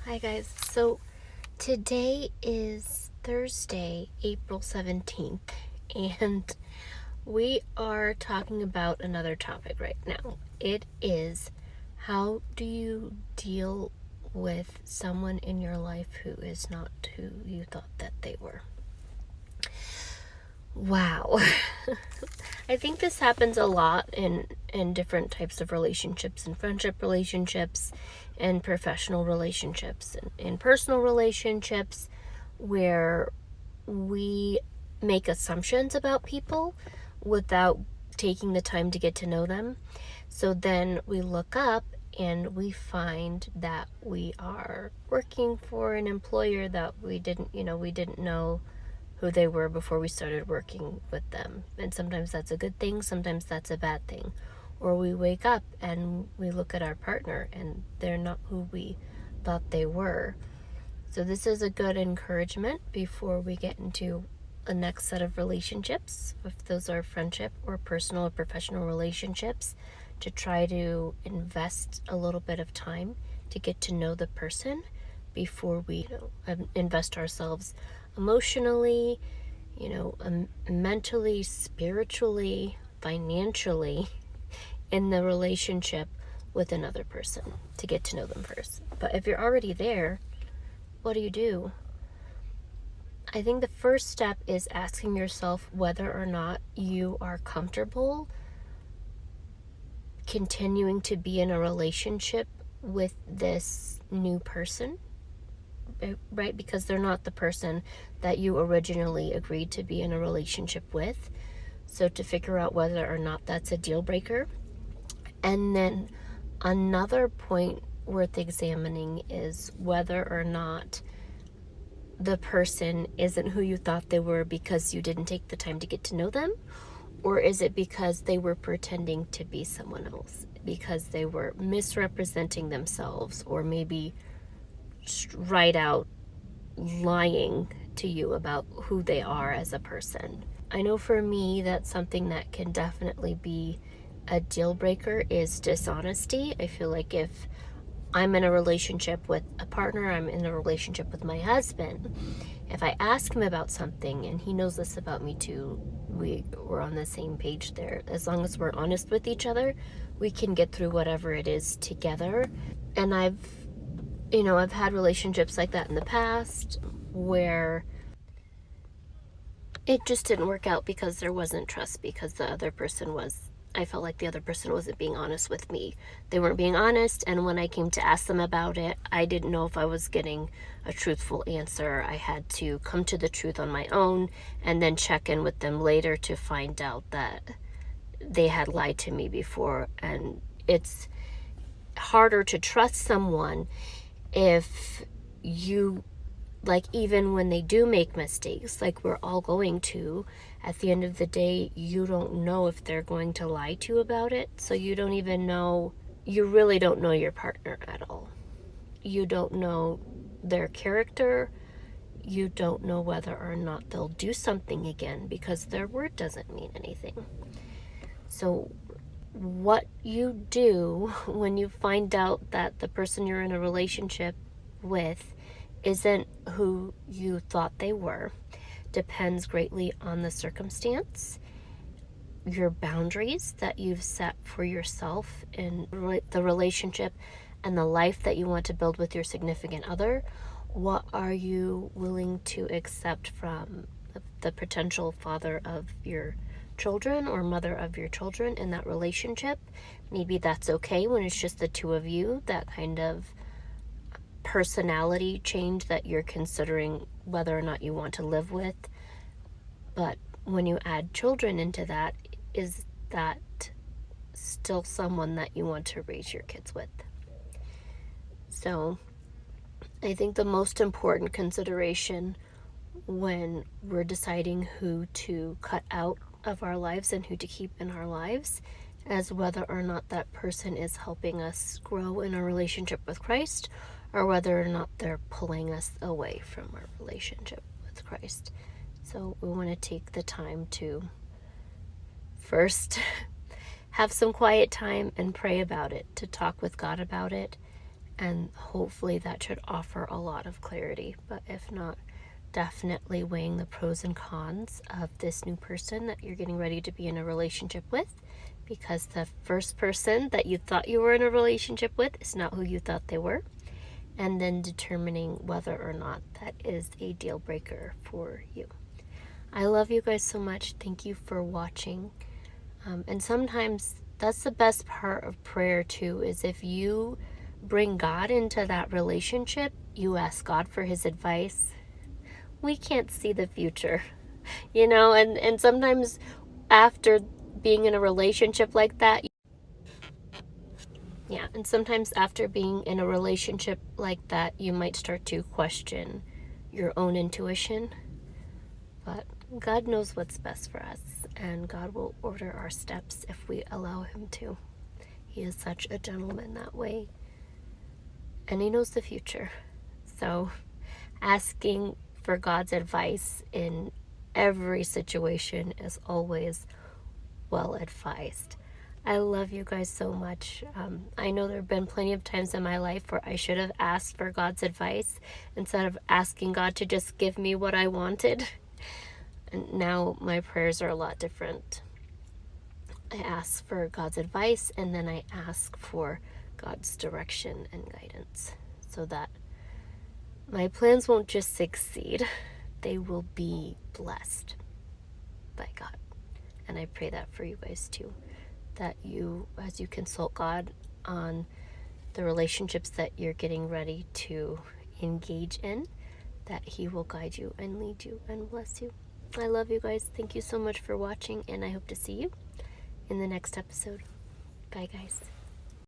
Hi guys. So today is Thursday, April 17th, and we are talking about another topic right now. It is, how do you deal with someone in your life who is not who you thought that they were? Wow. I think this happens a lot in different types of relationships, in friendship relationships, and professional relationships, and in personal relationships, where we make assumptions about people without taking the time to get to know them. So then we look up and we find that we are working for an employer that we didn't know who they were before we started working with them. And sometimes that's a good thing, sometimes that's a bad thing. Or we wake up and we look at our partner and they're not who we thought they were. So this is a good encouragement before we get into a next set of relationships, if those are friendship or personal or professional relationships, to try to invest a little bit of time to get to know the person before we invest ourselves emotionally, mentally, spiritually, financially in the relationship with another person, to get to know them first. But if you're already there, what do? I think the first step is asking yourself whether or not you are comfortable continuing to be in a relationship with this new person, right? Because they're not the person that you originally agreed to be in a relationship with. So to figure out whether or not that's a deal breaker. And then another point worth examining is whether or not the person isn't who you thought they were because you didn't take the time to get to know them, or is it because they were pretending to be someone else, because they were misrepresenting themselves, or maybe right out lying to you about who they are as a person. I know for me that's something that can definitely be a deal breaker, is dishonesty. I feel like if I'm in a relationship with a partner, I'm in a relationship with my husband, if I ask him about something, and he knows this about me too, we're on the same page there. As long as we're honest with each other, we can get through whatever it is together. And I've had relationships like that in the past where it just didn't work out because there wasn't trust, because I felt like the other person wasn't being honest with me. They weren't being honest, and when I came to ask them about it, I didn't know if I was getting a truthful answer. I had to come to the truth on my own and then check in with them later to find out that they had lied to me before. And it's harder to trust someone if you, like, even when they do make mistakes, like we're all going to, at the end of the day, you don't know if they're going to lie to you about it. So you really don't know your partner at all. You don't know their character. You don't know whether or not they'll do something again, because their word doesn't mean anything. So what you do when you find out that the person you're in a relationship with isn't who you thought they were depends greatly on the circumstance, your boundaries that you've set for yourself in the relationship, and the life that you want to build with your significant other. What are you willing to accept from the potential father of your children or mother of your children in that relationship? Maybe that's okay when it's just the two of you, that kind of personality change that you're considering whether or not you want to live with. But when you add children into that, is that still someone that you want to raise your kids with? So I think the most important consideration when we're deciding who to cut out of our lives and who to keep in our lives is whether or not that person is helping us grow in a relationship with Christ, or whether or not they're pulling us away from our relationship with Christ. So we want to take the time to first have some quiet time and pray about it, to talk with God about it, And hopefully that should offer a lot of clarity. But if not, definitely weighing the pros and cons of this new person that you're getting ready to be in a relationship with, because the first person that you thought you were in a relationship with is not who you thought they were. And then determining whether or not that is a deal breaker for you. I love you guys so much. Thank you for watching. And sometimes that's the best part of prayer too, is if you bring God into that relationship, you ask God for his advice. We can't see the future, and sometimes after being in a relationship like that, yeah, and sometimes after being in a relationship like that, you might start to question your own intuition. But God knows what's best for us, and God will order our steps if we allow him to. He is such a gentleman that way, and he knows the future. So asking for God's advice in every situation is always well advised. I love you guys so much. I know there have been plenty of times in my life where I should have asked for God's advice instead of asking God to just give me what I wanted. And now my prayers are a lot different. I ask for God's advice, and then I ask for God's direction and guidance so that my plans won't just succeed, they will be blessed by God. And I pray that for you guys too, that you, as you consult God on the relationships that you're getting ready to engage in, that he will guide you and lead you and bless you. I love you guys. Thank you so much for watching, and I hope to see you in the next episode. Bye, guys.